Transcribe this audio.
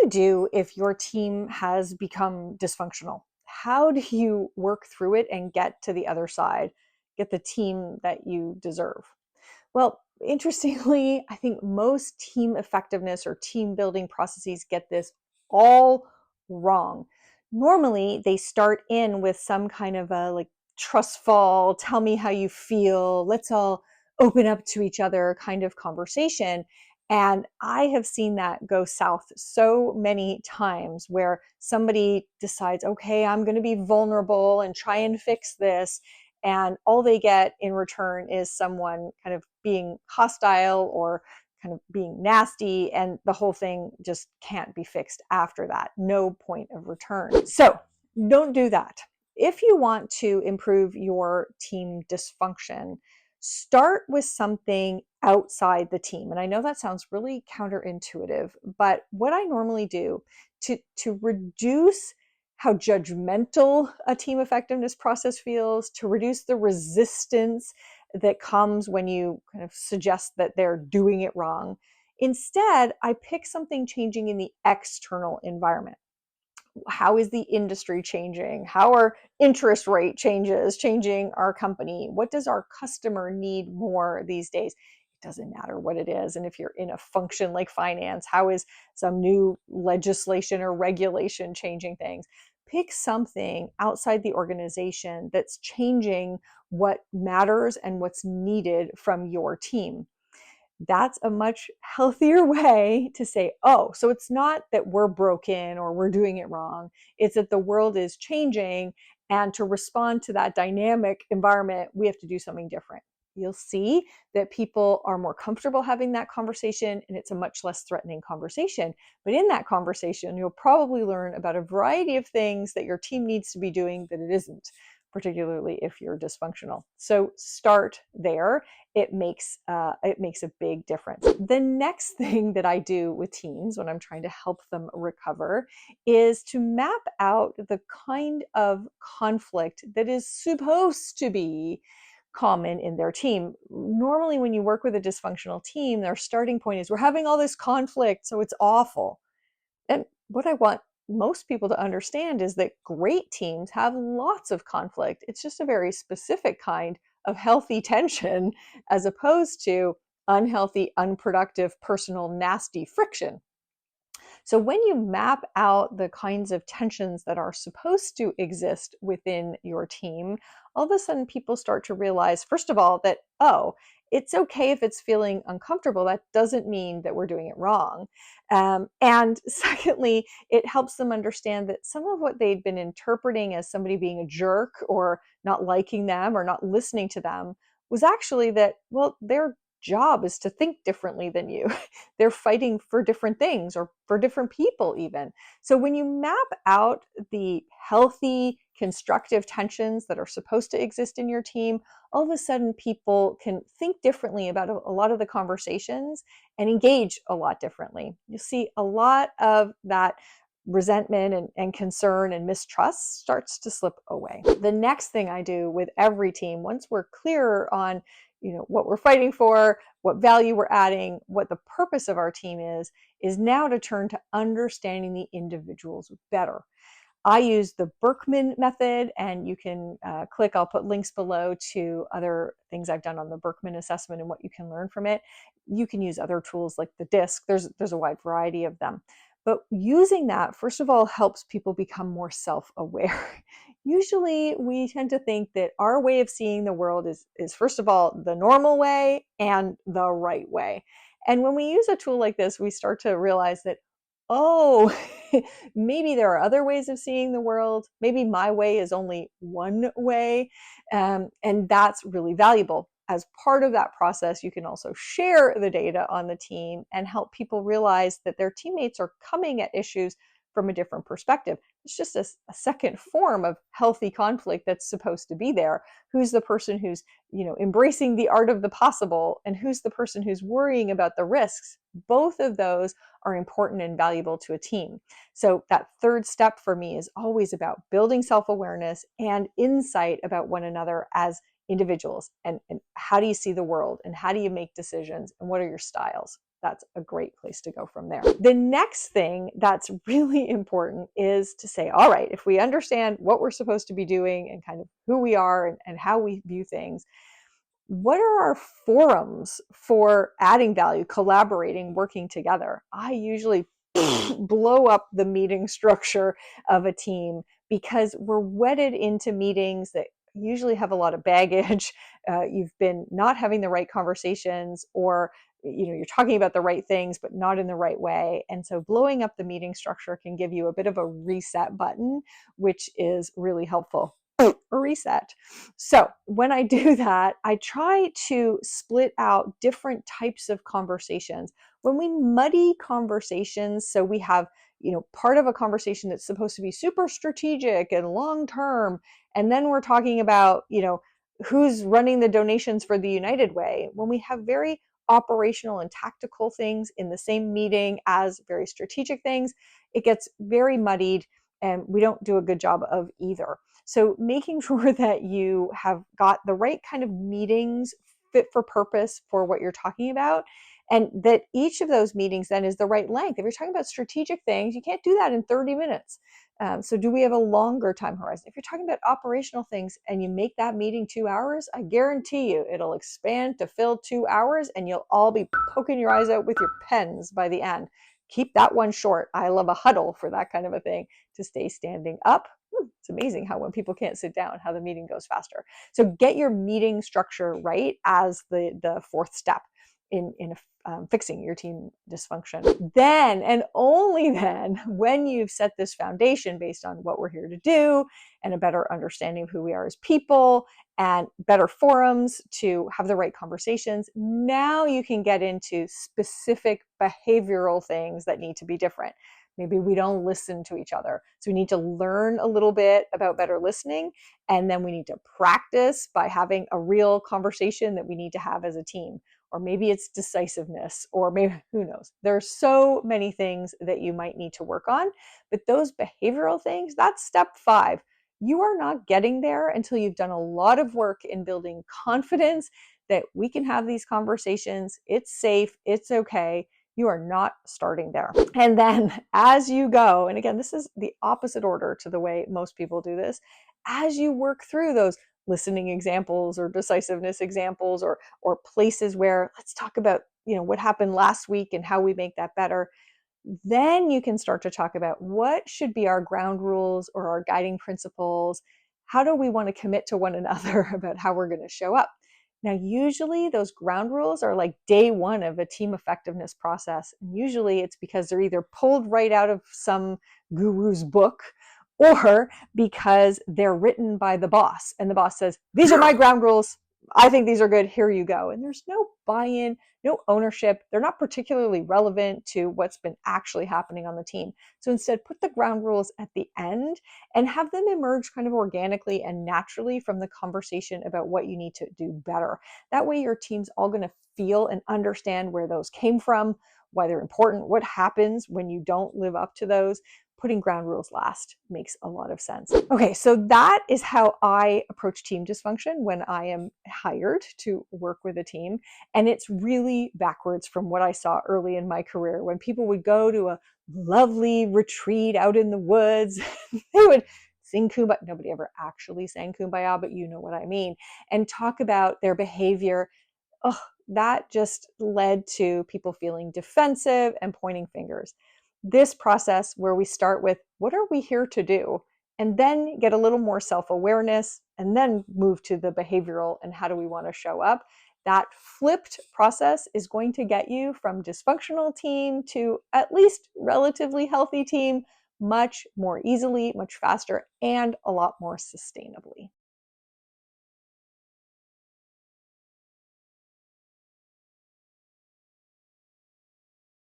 do if your team has become dysfunctional? How do you work through it and get to the other side, get the team that you deserve? Well, interestingly, I think most team effectiveness or team building processes get this all wrong. Normally, they start in with some kind of a like trust fall, tell me how you feel, let's all open up to each other kind of conversation. And I have seen that go south so many times where somebody decides, okay, I'm going to be vulnerable and try and fix this. And all they get in return is someone kind of being hostile or kind of being nasty, and the whole thing just can't be fixed after that. No point of return. So don't do that. If you want to improve your team dysfunction, start with something outside the team. And I know that sounds really counterintuitive, but what I normally do to reduce how judgmental a team effectiveness process feels, to reduce the resistance that comes when you kind of suggest that they're doing it wrong. Instead, I pick something changing in the external environment. How is the industry changing? How are interest rate changes changing our company? What does our customer need more these days? It doesn't matter what it is. And if you're in a function like finance, how is some new legislation or regulation changing things? Pick something outside the organization that's changing what matters and what's needed from your team. That's a much healthier way to say, oh, so it's not that we're broken or we're doing it wrong. It's that the world is changing. And to respond to that dynamic environment, we have to do something different. You'll see that people are more comfortable having that conversation, and it's a much less threatening conversation. But in that conversation, you'll probably learn about a variety of things that your team needs to be doing that it isn't, particularly if you're dysfunctional. So start there. It makes a big difference. The next thing that I do with teams when I'm trying to help them recover is to map out the kind of conflict that is supposed to be common in their team. Normally, when you work with a dysfunctional team, their starting point is we're having all this conflict, so it's awful. And what I want most people to understand is that great teams have lots of conflict. It's just a very specific kind of healthy tension as opposed to unhealthy, unproductive, personal, nasty friction. So when you map out the kinds of tensions that are supposed to exist within your team, all of a sudden people start to realize, first of all, that, oh, it's okay if it's feeling uncomfortable. That doesn't mean that we're doing it wrong. And secondly, it helps them understand that some of what they'd been interpreting as somebody being a jerk or not liking them or not listening to them was actually that, well, their job is to think differently than you. They're fighting for different things or for different people even. So when you map out the healthy, constructive tensions that are supposed to exist in your team, all of a sudden people can think differently about a lot of the conversations and engage a lot differently. You'll see a lot of that resentment and concern and mistrust starts to slip away. The next thing I do with every team, once we're clear on what we're fighting for, what value we're adding, what the purpose of our team is now to turn to understanding the individuals better. I use the Berkman method, and you can I'll put links below to other things I've done on the Berkman assessment and what you can learn from it. You can use other tools like the DISC. There's a wide variety of them. But using that, first of all, helps people become more self-aware. Usually we tend to think that our way of seeing the world is first of all, the normal way and the right way. And when we use a tool like this, we start to realize that, oh, maybe there are other ways of seeing the world. Maybe my way is only one way. And that's really valuable. As part of that process, you can also share the data on the team and help people realize that their teammates are coming at issues from a different perspective. It's just a second form of healthy conflict that's supposed to be there. Who's the person who's, embracing the art of the possible, and who's the person who's worrying about the risks? Both of those are important and valuable to a team. So that third step for me is always about building self-awareness and insight about one another as individuals, and how do you see the world, and how do you make decisions, and what are your styles? that's a great place to go from there. The next thing that's really important is to say, all right, if we understand what we're supposed to be doing and kind of who we are and how we view things, what are our forums for adding value, collaborating, working together? I usually blow up the meeting structure of a team because we're wedded into meetings that usually have a lot of baggage. You've been not having the right conversations, or you're talking about the right things but not in the right way. And so blowing up the meeting structure can give you a bit of a reset button, which is really helpful. A reset. So when I do that, I try to split out different types of conversations. When we muddy conversations, so we have, part of a conversation that's supposed to be super strategic and long term, and then we're talking about, who's running the donations for the United Way. When we have very operational and tactical things in the same meeting as very strategic things, it gets very muddied, and we don't do a good job of either. So making sure that you have got the right kind of meetings fit for purpose for what you're talking about, and that each of those meetings then is the right length. If you're talking about strategic things, you can't do that in 30 minutes. So do we have a longer time horizon? If you're talking about operational things and you make that meeting 2 hours, I guarantee you it'll expand to fill 2 hours and you'll all be poking your eyes out with your pens by the end. Keep that one short. I love a huddle for that kind of a thing, to stay standing up. It's amazing how when people can't sit down, how the meeting goes faster. So get your meeting structure right as the fourth step in fixing your team dysfunction. Then, and only then, when you've set this foundation based on what we're here to do and a better understanding of who we are as people and better forums to have the right conversations, now you can get into specific behavioral things that need to be different. Maybe we don't listen to each other. So we need to learn a little bit about better listening. And then we need to practice by having a real conversation that we need to have as a team. Or maybe it's decisiveness, or maybe, who knows? There are so many things that you might need to work on. But those behavioral things, that's step 5. You are not getting there until you've done a lot of work in building confidence that we can have these conversations. It's safe. It's okay. You are not starting there. And then as you go, and again, this is the opposite order to the way most people do this, as you work through those listening examples or decisiveness examples, or places where let's talk about, what happened last week and how we make that better, then you can start to talk about what should be our ground rules or our guiding principles. How do we want to commit to one another about how we're going to show up? Now, usually those ground rules are like day one of a team effectiveness process. And usually it's because they're either pulled right out of some guru's book, or because they're written by the boss. And the boss says, these are my ground rules. I think these are good. Here you go. And there's no buy-in, no ownership. They're not particularly relevant to what's been actually happening on the team. So instead, put the ground rules at the end and have them emerge kind of organically and naturally from the conversation about what you need to do better. That way, your team's all going to feel and understand where those came from, why they're important, what happens when you don't live up to those. Putting ground rules last makes a lot of sense. Okay, so that is how I approach team dysfunction when I am hired to work with a team. And it's really backwards from what I saw early in my career, when people would go to a lovely retreat out in the woods. They would sing Kumbaya. Nobody ever actually sang Kumbaya, but you know what I mean. And talk about their behavior. Oh, that just led to people feeling defensive and pointing fingers. This process where we start with what are we here to do, and then get a little more self-awareness, and then move to the behavioral and how do we want to show up. That flipped process is going to get you from dysfunctional team to at least relatively healthy team much more easily, much faster, and a lot more sustainably.